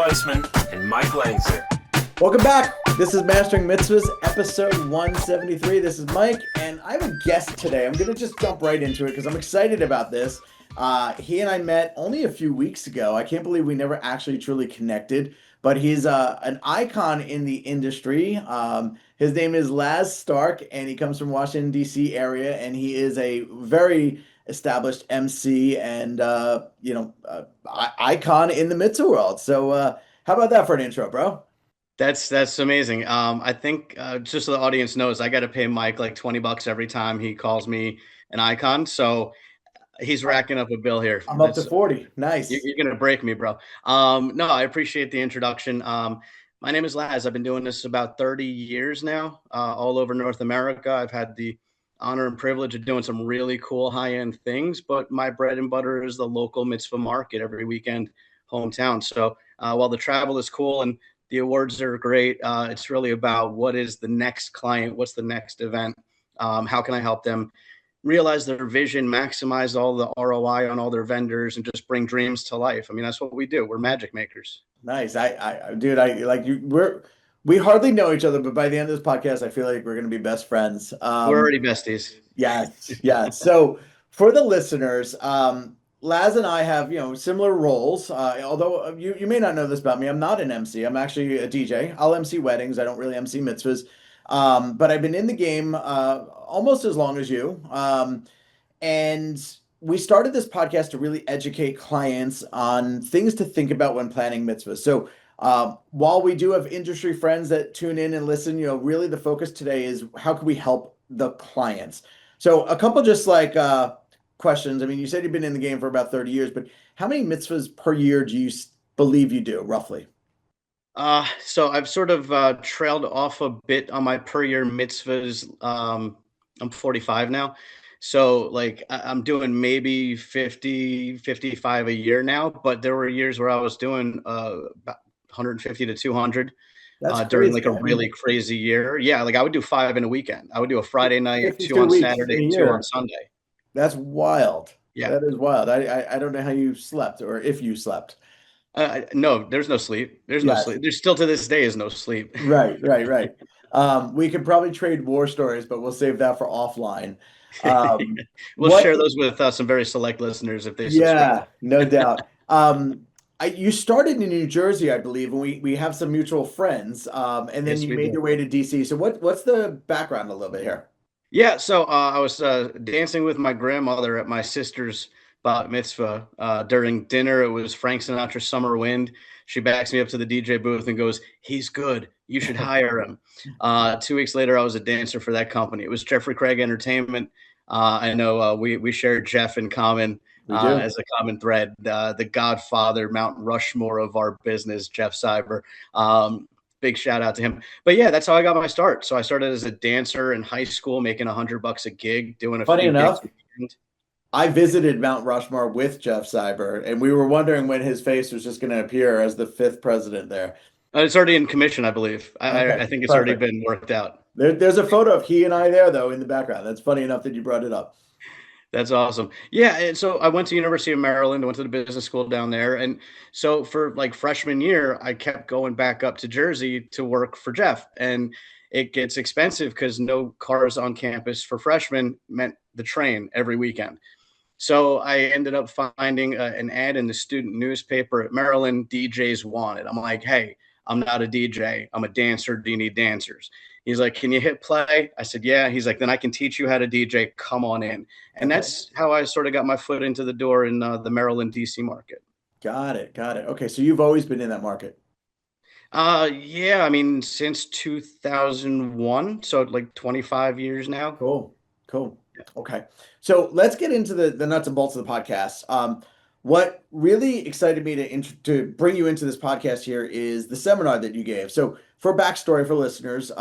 Weissman and Mike Langser. Welcome back. This is Mastering Mitzvahs, episode 173. This is Mike, and I have a guest today. I'm going to just jump right into it because I'm excited about this. He and I met only a few weeks ago. I can't believe we never actually truly connected, but he's an icon in the industry. His name is Laz Stark, and he comes from Washington, D.C. area, and he is a very established MC and, icon in the mitzvah world. So how about that for an intro, bro? That's amazing. I think just so the audience knows, I got to pay Mike like $20 every time he calls me an icon. So he's racking up a bill here. I'm up to 40. Nice. You're going to break me, bro. No, I appreciate the introduction. My name is Laz. I've been doing this about 30 years now, all over North America. I've had the honor and privilege of doing some really cool high-end things, but my bread and butter is the local mitzvah market every weekend, hometown. So while the travel is cool and the awards are great, it's really about what is the next client, what's the next event, how can I help them realize their vision, maximize all the ROI on all their vendors, and just bring dreams to life. I mean, that's what we do. We're magic makers. Nice. Dude, I like you. We hardly know each other, but by the end of this podcast, I feel like we're going to be best friends. We're already besties. Yes. Yeah. So for the listeners, Laz and I have, similar roles. Although you may not know this about me, I'm not an MC. I'm actually a DJ. I'll MC weddings. I don't really MC mitzvahs. But I've been in the game almost as long as you. And we started this podcast to really educate clients on things to think about when planning mitzvahs. So while we do have industry friends that tune in and listen, really the focus today is how can we help the clients? So a couple just like questions. I mean, you said you've been in the game for about 30 years, but how many mitzvahs per year do you believe you do, roughly? So I've sort of trailed off a bit on my per year mitzvahs. I'm 45 now. So like I'm doing maybe 50, 55 a year now, but there were years where I was doing about 150 to 200 during like a really crazy year. Yeah, like I would do 5 in a weekend. I would do a Friday night, 2 on Saturday, 2 on Sunday. That's wild. Yeah, that is wild. I don't know how you slept or if you slept. No, there's no sleep. There's no sleep. There's still to this day is no sleep. Right. We could probably trade war stories, but we'll save that for offline. We'll share those with some very select listeners if they subscribe. Yeah, no doubt. You started in New Jersey, I believe, and we have some mutual friends. And then you made your way to DC. So what's the background a little bit here? Yeah, so I was dancing with my grandmother at my sister's bat mitzvah. During dinner, it was Frank Sinatra's Summer Wind. She backs me up to the DJ booth and goes, "He's good. You should hire him." 2 weeks later, I was a dancer for that company. It was Jeffrey Craig Entertainment. I know we shared Jeff in common as a common thread. The Godfather, Mount Rushmore of our business, Jeff Cyber. Big shout out to him. But yeah, that's how I got my start. So I started as a dancer in high school, making $100 a gig, doing a Funny few enough, gigs. I visited Mount Rushmore with Jeff Cyber, and we were wondering when his face was just going to appear as the 5th president there. It's already in commission, I believe. Okay, I think it's already been worked out. There's a photo of he and I there, though, in the background. That's funny enough that you brought it up. That's awesome. Yeah, and so I went to University of Maryland, went to the business school down there. And so for like freshman year, I kept going back up to Jersey to work for Jeff. And it gets expensive because no cars on campus for freshmen meant the train every weekend. So I ended up finding an ad in the student newspaper at Maryland, DJs wanted. I'm like, "Hey, I'm not a DJ. I'm a dancer. Do you need dancers?" He's like, "Can you hit play?" I said, "Yeah." He's like, "Then I can teach you how to DJ. Come on in." And that's how I sort of got my foot into the door in the Maryland, DC market. Got it. Okay, so you've always been in that market. Yeah, I mean, since 2001, so like 25 years now. Cool. Yeah. Okay, so let's get into the nuts and bolts of the podcast. What really excited me to bring you into this podcast here is the seminar that you gave. So for backstory for listeners,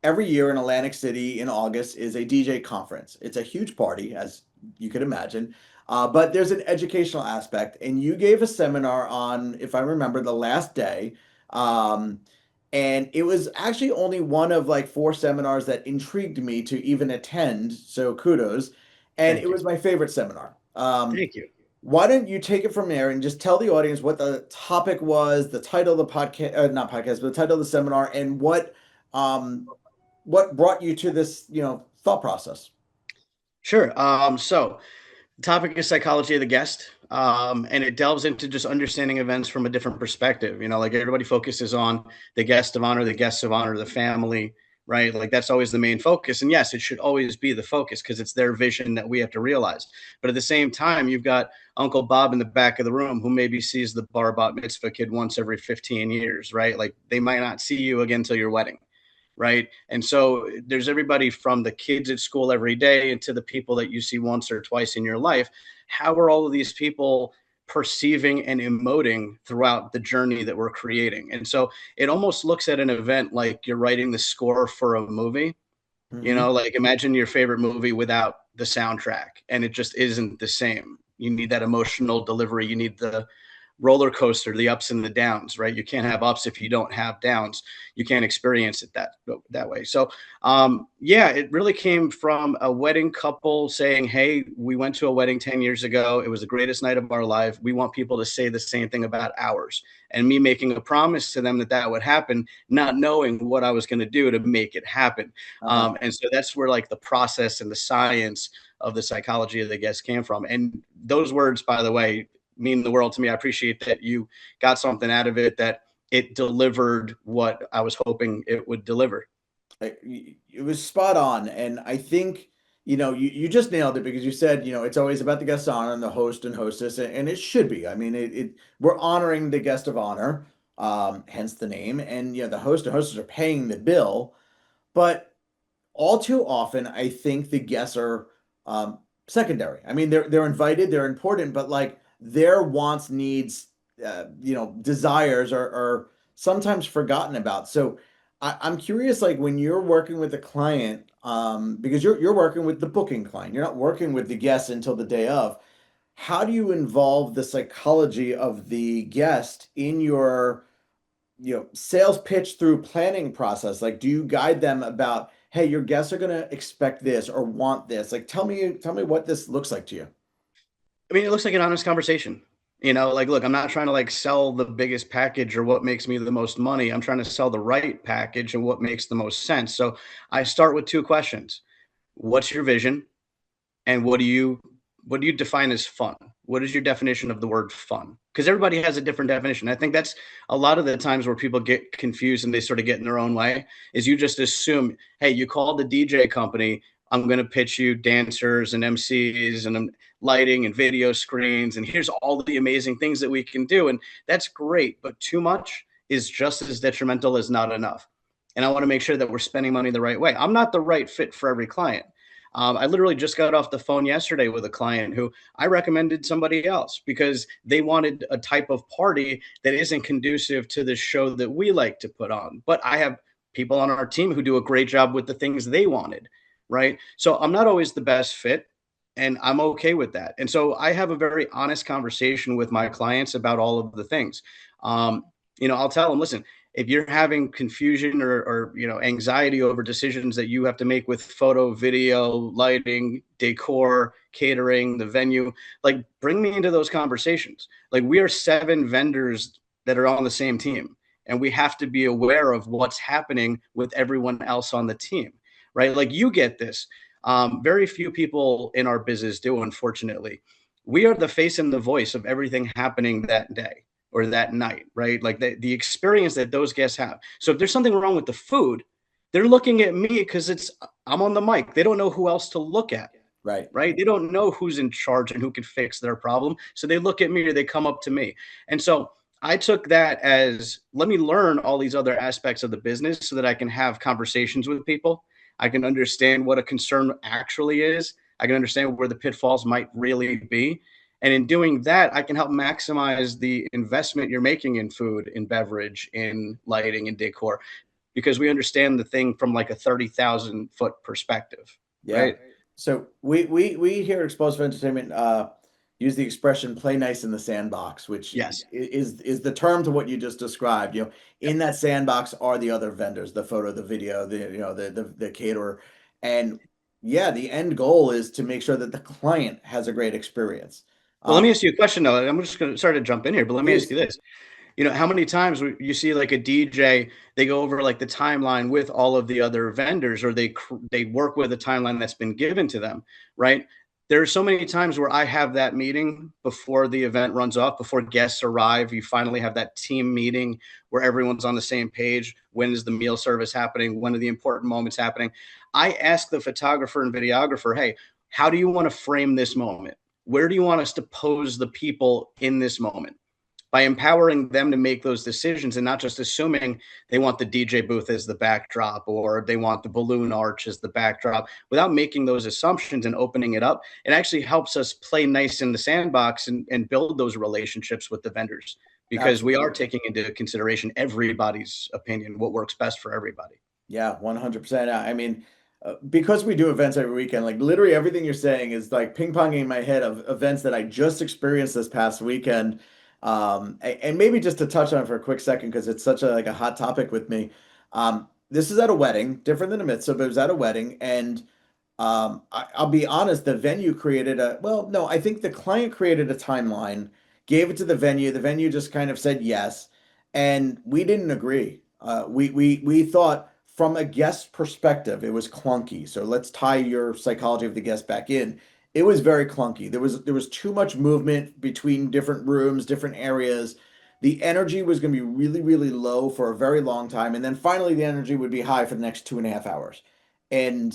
every year in Atlantic City in August is a DJ conference. It's a huge party, as you could imagine, but there's an educational aspect. And you gave a seminar on, if I remember, the last day. And it was actually only one of like 4 seminars that intrigued me to even attend. So kudos. And it was my favorite seminar. Thank you. why don't you take it from there and just tell the audience what the topic was, the title of the podcast, not podcast, but the title of the seminar, and what brought you to this, thought process. Sure. So the topic is psychology of the guest, and it delves into just understanding events from a different perspective. Like everybody focuses on the guest of honor, the guests of honor, the family, right? Like that's always the main focus. And yes, it should always be the focus because it's their vision that we have to realize. But at the same time, you've got Uncle Bob in the back of the room who maybe sees the bar bat mitzvah kid once every 15 years, right? Like they might not see you again till your wedding. Right. And so there's everybody from the kids at school every day and to the people that you see once or twice in your life. How are all of these people perceiving and emoting throughout the journey that we're creating? And so it almost looks at an event like you're writing the score for a movie. Mm-hmm. Like imagine your favorite movie without the soundtrack, and it just isn't the same. You need that emotional delivery. You need the roller coaster, the ups and the downs, right? You can't have ups if you don't have downs. You can't experience it that way. So, yeah, it really came from a wedding couple saying, "Hey, we went to a wedding 10 years ago. It was the greatest night of our life. We want people to say the same thing about ours." And me making a promise to them that would happen, not knowing what I was going to do to make it happen. Uh-huh. And so that's where like the process and the science of the psychology of the guest came from. And those words, by the way, mean the world to me. I appreciate that you got something out of it, that it delivered what I was hoping it would deliver. It was spot on, and I think you just nailed it because you said it's always about the guest of honor and the host and hostess, and it should be. I mean, we're honoring the guest of honor, hence the name, and the host and hostess are paying the bill, but all too often, I think the guests are secondary. I mean, they're invited, they're important, but like their wants, needs, desires are sometimes forgotten about. So I'm curious, like when you're working with a client, because you're working with the booking client, you're not working with the guests until the day of. How do you involve the psychology of the guest in your sales pitch through planning process? Like, do you guide them about, hey, your guests are going to expect this or want this? Like, tell me what this looks like to you. I mean, it looks like an honest conversation. Like, look, I'm not trying to like sell the biggest package or what makes me the most money. I'm trying to sell the right package and what makes the most sense. So I start with two questions. What's your vision? And what do you define as fun? What is your definition of the word fun? Because everybody has a different definition. I think that's a lot of the times where people get confused and they sort of get in their own way is you just assume, hey, you call the DJ company, I'm going to pitch you dancers and MCs and lighting and video screens, and here's all the amazing things that we can do. And that's great, but too much is just as detrimental as not enough. And I want to make sure that we're spending money the right way. I'm not the right fit for every client. I literally just got off the phone yesterday with a client who I recommended somebody else because they wanted a type of party that isn't conducive to the show that we like to put on. But I have people on our team who do a great job with the things they wanted, right? So I'm not always the best fit, and I'm okay with that. And so I have a very honest conversation with my clients about all of the things. I'll tell them, listen, if you're having confusion or anxiety over decisions that you have to make with photo, video, lighting, decor, catering, the venue, like bring me into those conversations. Like we are 7 vendors that are on the same team, and we have to be aware of what's happening with everyone else on the team, right? Like you get this. Very few people in our business do, unfortunately. We are the face and the voice of everything happening that day or that night, right? Like the experience that those guests have. So if there's something wrong with the food, they're looking at me because I'm on the mic. They don't know who else to look at, Right. right? They don't know who's in charge and who can fix their problem. So they look at me or they come up to me. And so I took that as let me learn all these other aspects of the business so that I can have conversations with people. I can understand what a concern actually is. I can understand where the pitfalls might really be. And in doing that, I can help maximize the investment you're making in food, in beverage, in lighting, and decor, because we understand the thing from like a 30,000-foot perspective, Yeah. right? So we here at Explosive Entertainment use the expression "play nice in the sandbox," which Yes. is the term to what you just described. Yep. In that sandbox are the other vendors, the photo, the video, the caterer, and yeah, the end goal is to make sure that the client has a great experience. Well, let me ask you a question though. I'm just going to start to jump in here, but let me ask you Please. this. How many times you see like a DJ, they go over like the timeline with all of the other vendors, or they work with a timeline that's been given to them, right? There are so many times where I have that meeting before the event runs off, before guests arrive. You finally have that team meeting where everyone's on the same page. When is the meal service happening? When are the important moments happening? I ask the photographer and videographer, hey, how do you want to frame this moment? Where do you want us to pose the people in this moment? By empowering them to make those decisions and not just assuming they want the DJ booth as the backdrop or they want the balloon arch as the backdrop, without making those assumptions and opening it up, it actually helps us play nice in the sandbox and build those relationships with the vendors, because we are Absolutely. taking into consideration everybody's opinion, what works best for everybody. Yeah, 100%. I mean, because we do events every weekend, like literally everything you're saying is like ping ponging in my head of events that I just experienced this past weekend. And maybe just to touch on it for a quick second, because it's such a like a hot topic with me. This is at a wedding, different than a mitzvah, but it was at a wedding, and I'll be honest, the venue created well, no, I think the client created a timeline, gave it to the venue. The venue just kind of said yes, and we didn't agree. We thought from a guest perspective, it was clunky. So let's tie your psychology of the guest back in. It was very clunky. There was too much movement between different rooms, different areas. The energy was going to be really, really low for a very long time, and then finally the energy would be high for the next 2.5 hours. And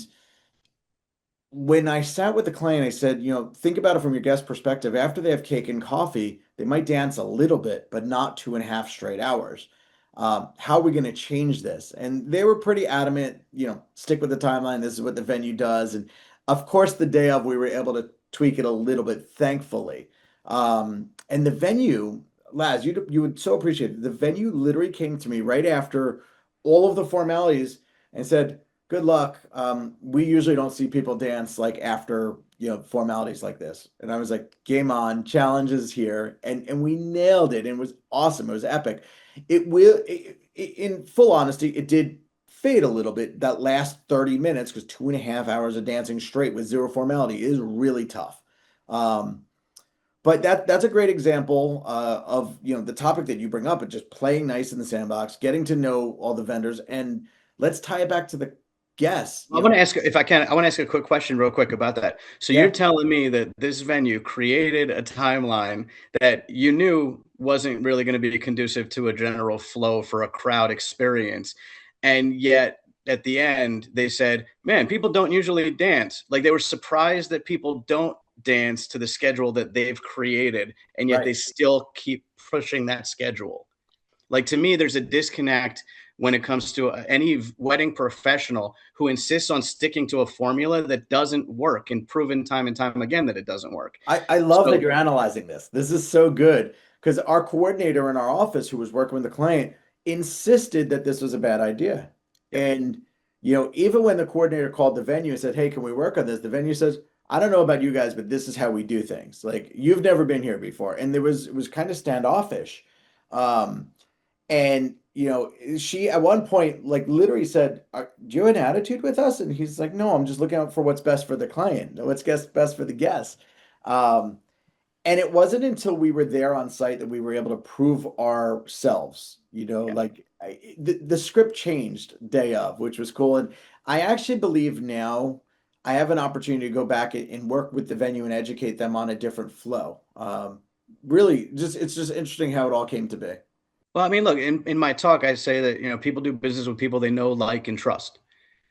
when I sat with the client, I said, think about it from your guest perspective. After they have cake and coffee, they might dance a little bit, but not 2.5 straight hours. How are we going to change this? And they were pretty adamant, stick with the timeline. This is what the venue does. And of course, the day of, we were able to tweak it a little bit, thankfully. And the venue, Laz, you would so appreciate it. The venue literally came to me right after all of the formalities and said, good luck. We usually don't see people dance like after, formalities like this. And I was like, game on, challenge is here. And we nailed it. And it was awesome. It was epic. In full honesty, it did fade a little bit that last 30 minutes, because 2.5 hours of dancing straight with zero formality is really tough. But that's a great example of the topic that you bring up, of just playing nice in the sandbox, getting to know all the vendors, and let's tie it back to the guests. I want to ask, if I can, I want to ask a quick question real quick about that. So you're Yeah, telling me that this venue created a timeline that you knew wasn't really going to be conducive to a general flow for a crowd experience. And yet at the end, they said, man, people don't usually dance. Like, they were surprised that people don't dance to the schedule that they've created. And yet right. they still keep pushing that schedule. Like, to me, there's a disconnect when it comes to any wedding professional who insists on sticking to a formula that doesn't work, and proven time and time again that it doesn't work. I love that So you're analyzing this. This is so good, because our coordinator in our office, who was working with the client, insisted that this was a bad idea. yep. And, even when the coordinator called the venue and said, hey, can we work on this? The venue says, I don't know about you guys, but this is how we do things. Like, you've never been here before. And it was kind of standoffish. Um, And, she at one point, like, literally said, do you have an attitude with us? And he's like, no, I'm just looking out for what's best for the client, what's best for the guests. Um, and it wasn't until we were there on site that we were able to prove ourselves, Yeah. like the script changed day of, which was cool. And I actually believe now I have an opportunity to go back and work with the venue and educate them on a different flow. Really, it's just interesting how it all came to be. Well, I mean, look, in my talk, I say that, people do business with people they know, like, and trust.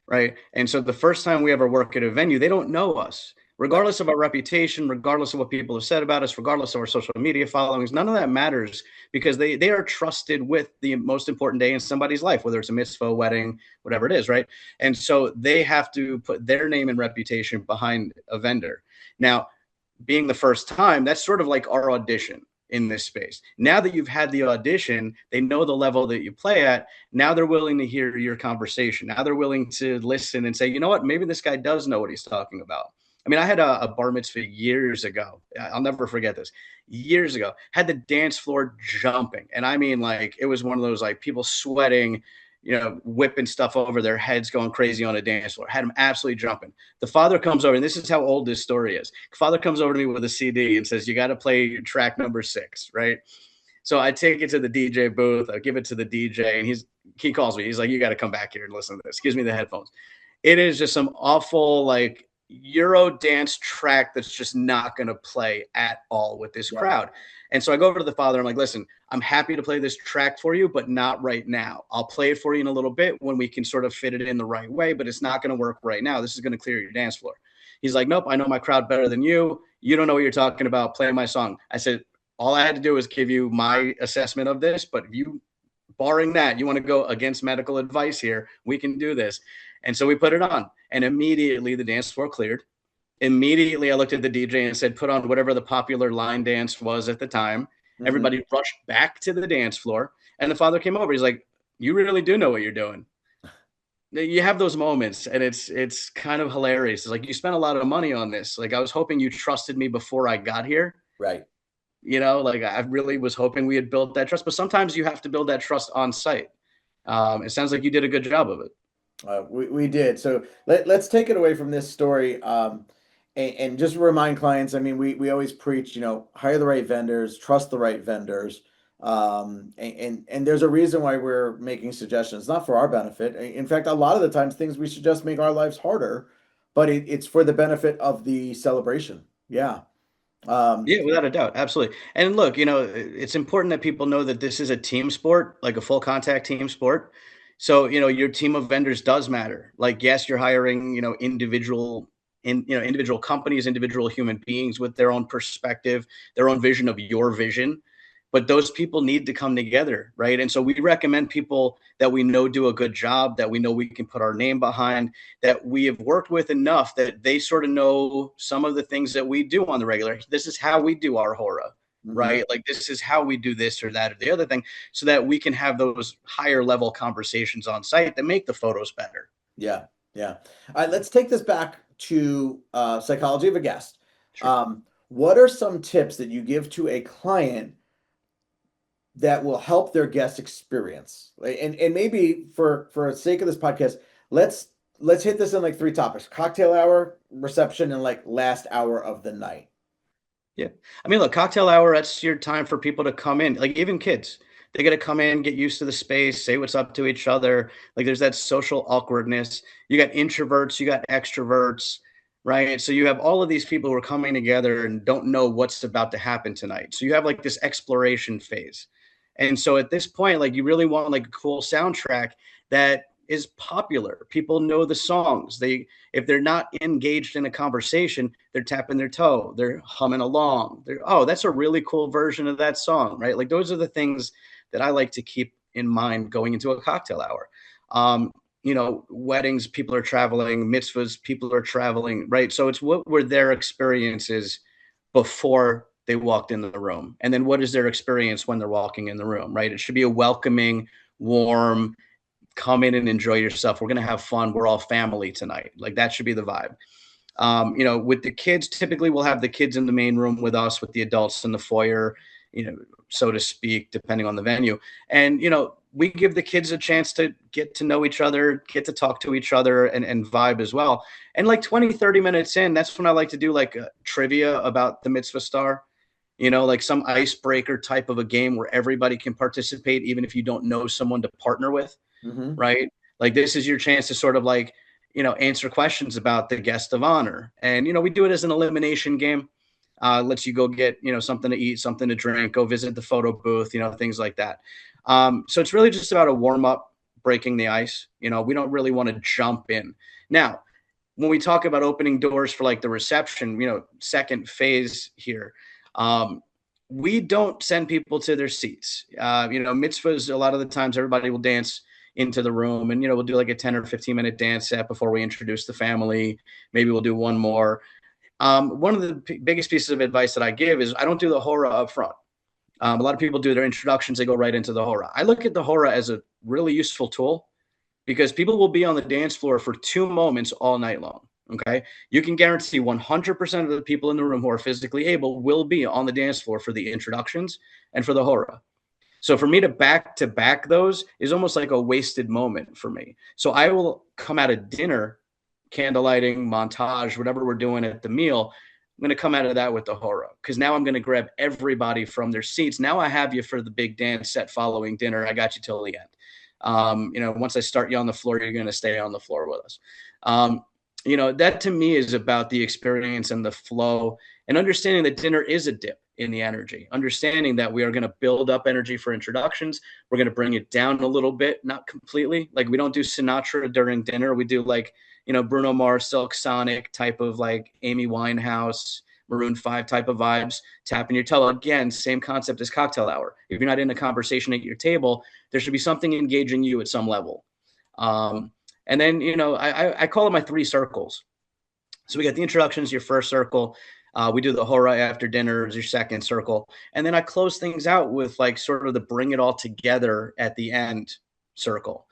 Right. And so the first time we ever work at a venue, they don't know us, Right. regardless of our reputation, regardless of what people have said about us, regardless of our social media followings. None of that matters, because they are trusted with the most important day in somebody's life, whether it's a mitzvah, wedding, whatever it is. Right. And so they have to put their name and reputation behind a vendor. Now, being the first time, that's sort of like our audition in this space. Now that you've had the audition, they know the level that you play at. Now they're willing to hear your conversation. Now they're willing to listen and say, you know what, maybe this guy does know what he's talking about. I mean, I had a bar mitzvah years ago. I'll never forget this. Years ago, had the dance floor jumping. And I mean, like, it was one of those, like, people sweating, whipping stuff over their heads, going crazy on a dance floor. Had them absolutely jumping. The father comes over, and this is how old this story is. The father comes over to me with a CD and says, "You got to play track number 6, right?" So I take it to the DJ booth. I give it to the DJ, and he calls me. He's like, "You got to come back here and listen to this." Gives me the headphones. It is just some awful like Euro dance track that's just not going to play at all with this crowd. And so I go over to the father. I'm like, "Listen, I'm happy to play this track for you, but not right now. I'll play it for you in a little bit when we can sort of fit it in the right way, but it's not going to work right now. This is going to clear your dance floor." He's like, "Nope, I know my crowd better than you. You don't know what you're talking about. Play my song." I said, "All I had to do was give you my assessment of this, but if you, barring that, you want to go against medical advice here, we can do this." And so we put it on, and immediately the dance floor cleared. Immediately, I looked at the DJ and said, "Put on whatever the popular line dance was at the time." Mm-hmm. Everybody rushed back to the dance floor, and the father came over. He's like, "You really do know what you're doing." You have those moments, and it's kind of hilarious. It's like, you spent a lot of money on this. Like, I was hoping you trusted me before I got here. Right. Like, I really was hoping we had built that trust, but sometimes you have to build that trust on site. It sounds like you did a good job of it. We did. So let's take it away from this story. And just remind clients, I mean, we always preach, hire the right vendors, trust the right vendors. And there's a reason why we're making suggestions, not for our benefit. In fact, a lot of the times things we suggest make our lives harder, but it's for the benefit of the celebration. Yeah. Yeah, without a doubt. Absolutely. And look, it's important that people know that this is a team sport, like a full contact team sport. So, your team of vendors does matter. Like, yes, you're hiring, individual companies, individual human beings with their own perspective, their own vision of your vision, but those people need to come together, right? And so we recommend people that we know do a good job, that we know we can put our name behind, that we have worked with enough that they sort of know some of the things that we do on the regular. This is how we do our Hora, right? Like, this is how we do this or that or the other thing, so that we can have those higher level conversations on site that make the photos better. Yeah. All right, let's take this back to psychology of a guest. Sure. What are some tips that you give to a client that will help their guest experience? And maybe for the sake of this podcast, let's hit this in like 3 topics: cocktail hour, reception, and like last hour of the night. Yeah. I mean, look, cocktail hour, that's your time for people to come in, like even kids. They got to come in, get used to the space, say what's up to each other. Like, there's that social awkwardness. You got introverts, you got extroverts, right? So you have all of these people who are coming together and don't know what's about to happen tonight. So you have like this exploration phase. And so at this point, like, you really want like a cool soundtrack that is popular. People know the songs. If they're not engaged in a conversation, they're tapping their toe, they're humming along. Oh, that's a really cool version of that song, right? Like, those are the things that I like to keep in mind going into a cocktail hour. Weddings, people are traveling, mitzvahs, people are traveling, right? So it's what were their experiences before they walked in the room, and then what is their experience when they're walking in the room, right? It should be a welcoming, warm, come in and enjoy yourself. We're going to have fun. We're all family tonight. Like, that should be the vibe. With the kids, typically we'll have the kids in the main room with us, with the adults in the foyer, so to speak, depending on the venue. And, we give the kids a chance to get to know each other, get to talk to each other and vibe as well. And like 20, 30 minutes in, that's when I like to do like a trivia about the mitzvah star, like some icebreaker type of a game where everybody can participate, even if you don't know someone to partner with, right? Like, this is your chance to sort of like, answer questions about the guest of honor. And, we do it as an elimination game. Lets you go get, something to eat, something to drink, go visit the photo booth, things like that. So it's really just about a warm up, breaking the ice. We don't really want to jump in. Now, when we talk about opening doors for like the reception, second phase here, we don't send people to their seats. Mitzvahs, a lot of the times everybody will dance into the room, and, we'll do like a 10 or 15 minute dance set before we introduce the family. Maybe we'll do one more. One of the biggest pieces of advice that I give is I don't do the Hora up front. A lot of people do their introductions. They go right into the Hora. I look at the Hora as a really useful tool because people will be on the dance floor for 2 moments all night long. Okay. You can guarantee 100% of the people in the room who are physically able will be on the dance floor for the introductions and for the Hora. So for me to back those is almost like a wasted moment for me. So I will come out of dinner, candlelighting, montage, whatever we're doing at the meal. I'm going to come out of that with the Hora, because now I'm going to grab everybody from their seats. Now I have you for the big dance set following dinner. I got you till the end. Once I start you on the floor, you're going to stay on the floor with us. That to me is about the experience and the flow, and understanding that dinner is a dip in the energy, understanding that we are going to build up energy for introductions. We're going to bring it down a little bit, not completely. Like, we don't do Sinatra during dinner. We do Bruno Mars, Silk Sonic type of, like Amy Winehouse, Maroon 5 type of vibes, tapping your toe. Again, same concept as cocktail hour. If you're not in a conversation at your table, there should be something engaging you at some level. And then, I call it my 3 circles. So we got the introductions, your first circle. We do the Hora after dinner is your second circle. And then I close things out with like sort of the bring it all together at the end circle.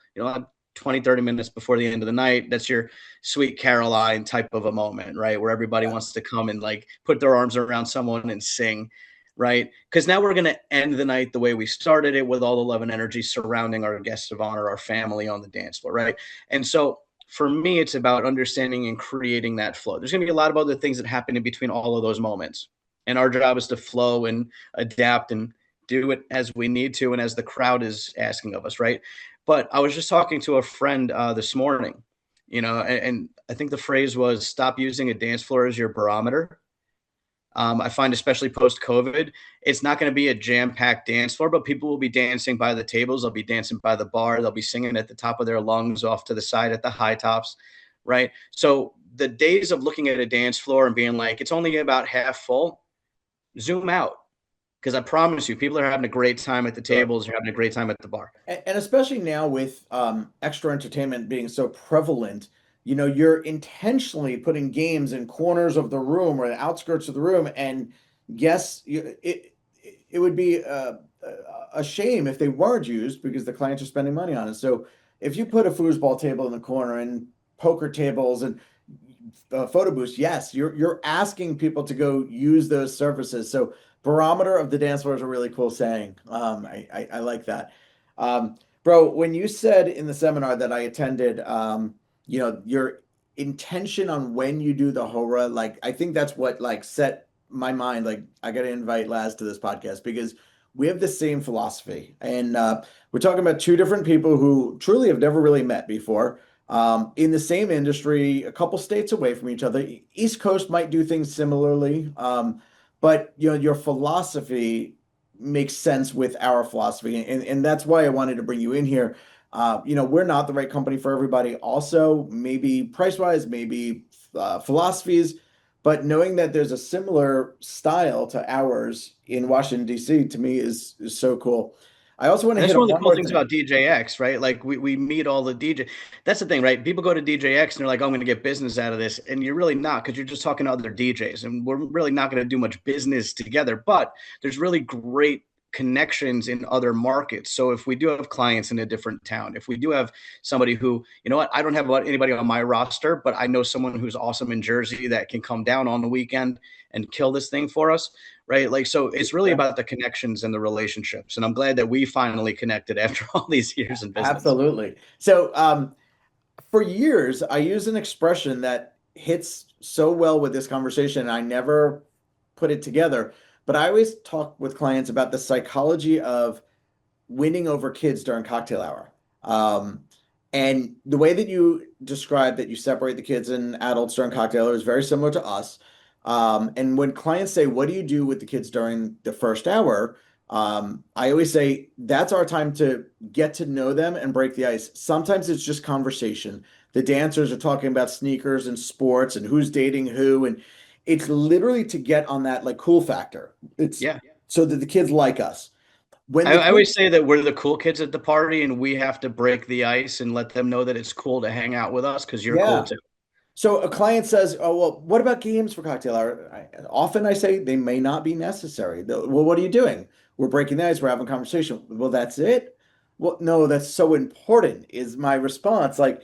20, 30 minutes before the end of the night. That's your Sweet Caroline type of a moment, right? Where everybody wants to come and like put their arms around someone and sing, right? Because now we're going to end the night the way we started it, with all the love and energy surrounding our guests of honor, our family on the dance floor, right? And so for me, it's about understanding and creating that flow. There's going to be a lot of other things that happen in between all of those moments. And our job is to flow and adapt and do it as we need to and as the crowd is asking of us, right? But I was just talking to a friend this morning, and I think the phrase was, stop using a dance floor as your barometer. I find, especially post-COVID, it's not going to be a jam-packed dance floor, but people will be dancing by the tables. They'll be dancing by the bar. They'll be singing at the top of their lungs off to the side at the high tops, right? So the days of looking at a dance floor and being like, it's only about half full, zoom out. Because I promise you, people are having a great time at the tables. You're having a great time at the bar. And especially now with extra entertainment being so prevalent, you're intentionally putting games in corners of the room or the outskirts of the room. And yes, it would be a shame if they weren't used, because the clients are spending money on it. So if you put a foosball table in the corner and poker tables and photo booths, yes, you're asking people to go use those services. So barometer of the dance floor is a really cool saying. I like that. Bro, when you said in the seminar that I attended, your intention on when you do the Hora, like, I think that's what like set my mind. Like, I got to invite Laz to this podcast because we have the same philosophy. And we're talking about 2 different people who truly have never really met before, in the same industry, a couple states away from each other. East Coast might do things similarly. But your philosophy makes sense with our philosophy, and that's why I wanted to bring you in here. We're not the right company for everybody. Also, maybe price-wise, maybe philosophies, but knowing that there's a similar style to ours in Washington, D.C., to me is so cool. I also want to hit That's one on of the one cool more things thing. about DJX, right? Like we meet all the DJ. That's the thing, right? People go to DJX and they're like, oh, I'm going to get business out of this. And you're really not, because you're just talking to other DJs. And we're really not going to do much business together. But there's really great connections in other markets. So if we do have clients in a different town, if we do have somebody who, I don't have anybody on my roster, but I know someone who's awesome in Jersey that can come down on the weekend and kill this thing for us, right? Like, so it's really about the connections and the relationships. And I'm glad that we finally connected after all these years in business. Absolutely. So for years, I use an expression that hits so well with this conversation, and I never put it together. But I always talk with clients about the psychology of winning over kids during cocktail hour. And the way that you describe that you separate the kids and adults during cocktail hour is very similar to us. And when clients say, what do you do with the kids during the first hour? I always say that's our time to get to know them and break the ice. Sometimes it's just conversation. The dancers are talking about sneakers and sports and who's dating who, and it's literally to get on that like cool factor. It's so that the kids like us. I always say that we're the cool kids at the party, and we have to break the ice and let them know that it's cool to hang out with us because you're cool too. So a client says, oh, well, what about games for cocktail hour? Often I say they may not be necessary. Well, what are you doing? We're breaking the ice. We're having a conversation. Well, that's it. Well, no, that's so important is my response. Like,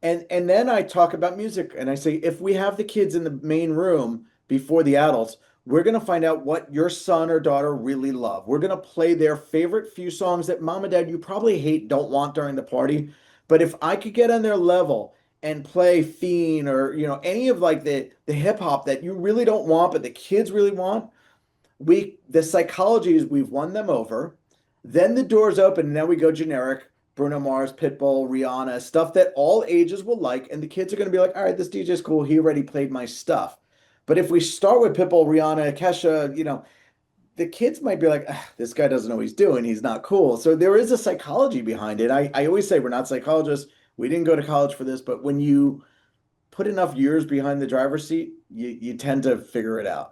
and then I talk about music and I say, if we have the kids in the main room before the adults, We're going to find out what your son or daughter really love. We're going to play their favorite few songs that mom and dad you probably hate, don't want during the party. But if I could get on their level and play Fiend or any of like the hip hop that you really don't want, but the kids really want, the psychology is we've won them over. Then the doors open, and then we go generic. Bruno Mars, Pitbull, Rihanna, stuff that all ages will like, and the kids are going to be like, all right, this DJ's cool. He already played my stuff. But if we start with Pitbull, Rihanna, Kesha, the kids might be like, this guy doesn't know what he's doing. He's not cool. So there is a psychology behind it. I always say we're not psychologists. We didn't go to college for this, but when you put enough years behind the driver's seat, you tend to figure it out.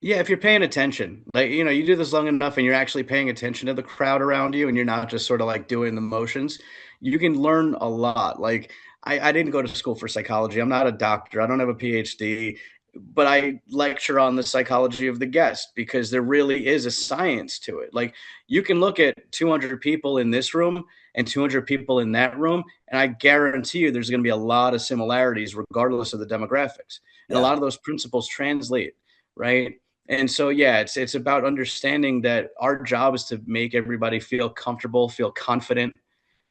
Yeah, if you're paying attention, like, you do this long enough and you're actually paying attention to the crowd around you and you're not just sort of like doing the motions, you can learn a lot. Like, I didn't go to school for psychology. I'm not a doctor. I don't have a PhD, but I lecture on the psychology of the guest because there really is a science to it. Like, you can look at 200 people in this room and 200 people in that room, and I guarantee you there's going to be a lot of similarities regardless of the demographics. And a Yeah. lot of those principles translate, right? And so, yeah, it's about understanding that our job is to make everybody feel comfortable, feel confident.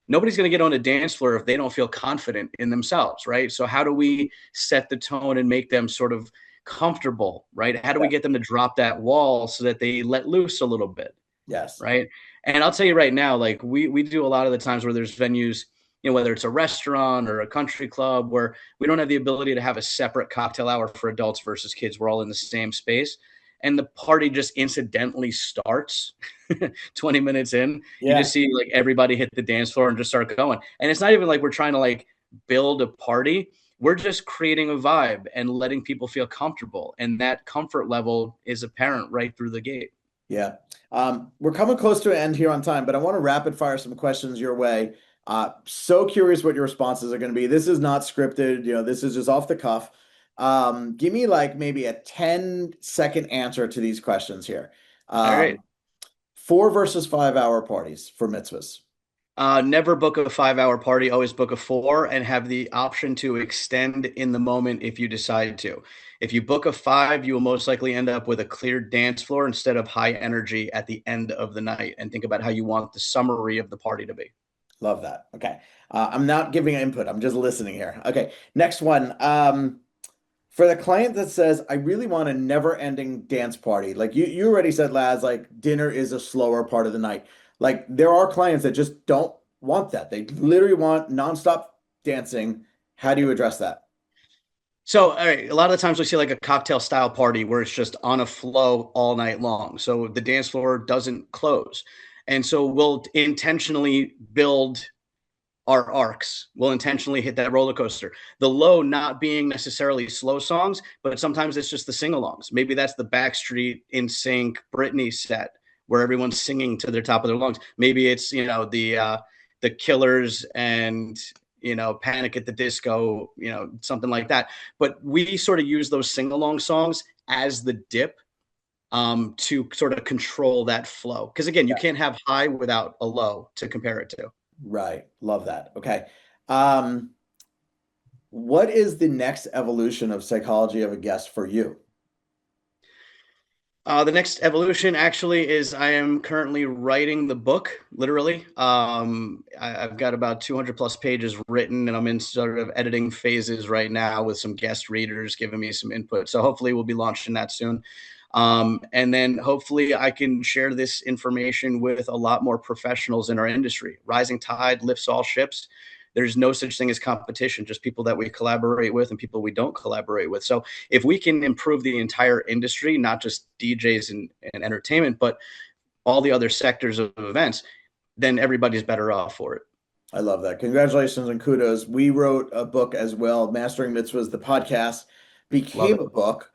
Nobody's going to get on a dance floor if they don't feel confident in themselves, right? So how do we set the tone and make them sort of comfortable, right? How do we Yeah. get them to drop that wall so that they let loose a little bit, Yes. right? And I'll tell you right now, like we do a lot of the times where there's venues, whether it's a restaurant or a country club where we don't have the ability to have a separate cocktail hour for adults versus kids. We're all in the same space. And the party just incidentally starts 20 minutes in. You Yeah. just see like everybody hit the dance floor and just start going. And it's not even like we're trying to like build a party. We're just creating a vibe and letting people feel comfortable. And that comfort level is apparent right through the gate. Yeah. We're coming close to an end here on time, but I want to rapid fire some questions your way. So curious what your responses are going to be. This is not scripted, this is just off the cuff. Give me like maybe a 10-second answer to these questions here. All right. 4 versus 5 hour parties for mitzvahs. Never book a 5-hour party, always book a 4 and have the option to extend in the moment if you decide to. If you book a 5, you will most likely end up with a cleared dance floor instead of high energy at the end of the night. And think about how you want the summary of the party to be. Love that. Okay. I'm not giving input. I'm just listening here. Okay. Next one. For the client that says, I really want a never-ending dance party, like you already said, Laz, like dinner is a slower part of the night. Like there are clients that just don't want that. They literally want nonstop dancing. How do you address that? So, all right, a lot of the times we see like a cocktail style party where it's just on a flow all night long. So the dance floor doesn't close. And so we'll intentionally build our arcs. We'll intentionally hit that roller coaster. The low not being necessarily slow songs, but sometimes it's just the sing-alongs. Maybe that's the Backstreet In Sync Britney set where everyone's singing to the top of their lungs. Maybe it's the Killers and Panic at the Disco, something like that. But we sort of use those sing-along songs as the dip to sort of control that flow. Because again, you can't have high without a low to compare it to. Right. Love that. Okay. What is the next evolution of psychology of a guest for you? The next evolution actually is I am currently writing the book, literally. I've got about 200 plus pages written, and I'm in sort of editing phases right now with some guest readers giving me some input. So hopefully we'll be launching that soon. And then hopefully I can share this information with a lot more professionals in our industry. Rising tide lifts all ships. There's no such thing as competition, just people that we collaborate with and people we don't collaborate with. So if we can improve the entire industry, not just DJs and entertainment, but all the other sectors of events, then everybody's better off for it. I love that. Congratulations and kudos. We wrote a book as well. Mastering Mitzvahs, the podcast, became a book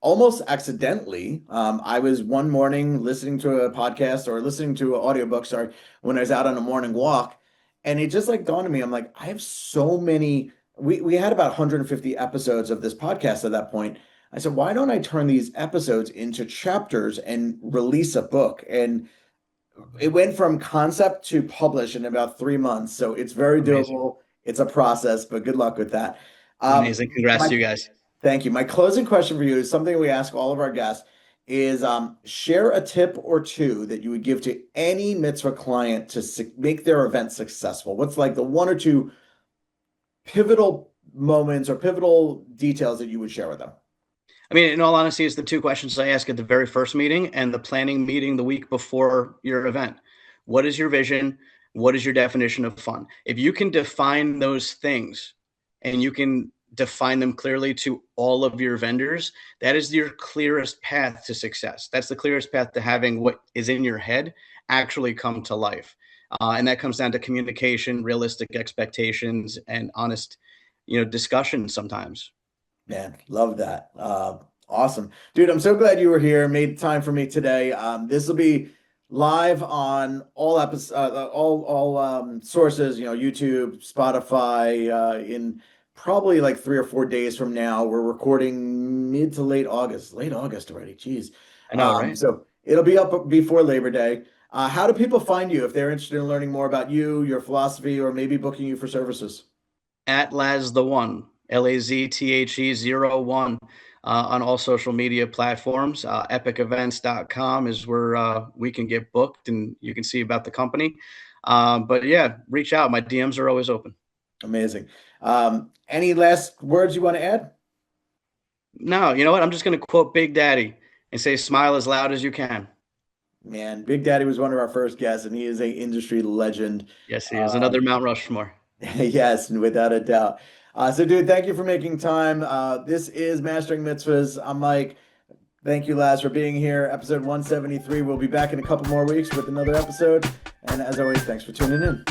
almost accidentally. I was one morning listening to a podcast or listening to an audiobook, sorry, when I was out on a morning walk. And it just like dawned on me, I'm like, I have so many, we had about 150 episodes of this podcast at that point. I said, why don't I turn these episodes into chapters and release a book? And it went from concept to publish in about 3 months. So it's very Amazing. doable. It's a process, but good luck with that. Amazing. Congrats My to you guys. Thank you. My closing question for you is something we ask all of our guests is share a tip or two that you would give to any mitzvah client to make their event successful. What's like the one or two pivotal moments or pivotal details that you would share with them? I mean, in all honesty, it's the two questions I ask at the very first meeting and the planning meeting the week before your event. What is your vision? What is your definition of fun? If you can define those things and you can define them clearly to all of your vendors, that is your clearest path to success. That's the clearest path to having what is in your head actually come to life. And that comes down to communication, realistic expectations, and honest, discussion sometimes. Man, love that. Awesome. Dude, I'm so glad you were here, made time for me today. This will be live on all episodes, all sources, YouTube, Spotify, in probably like 3 or 4 days from now. We're recording mid to late August already. Jeez. I know, right? So it'll be up before Labor Day. How do people find you if they're interested in learning more about you, your philosophy, or maybe booking you for services? At Laz the One, LAZTHE01, on all social media platforms. Epicevents.com is where we can get booked and you can see about the company. But yeah, reach out. My DMs are always open. Amazing. Any last words you want to add? No, you know what? I'm just going to quote Big Daddy and say, smile as loud as you can. Man, Big Daddy was one of our first guests, and he is a industry legend. Yes, he is. Another Mount Rushmore. Yes, without a doubt. So, dude, thank you for making time. This is Mastering Mitzvahs. I'm Mike. Thank you, Laz, for being here. Episode 173. We'll be back in a couple more weeks with another episode. And as always, thanks for tuning in.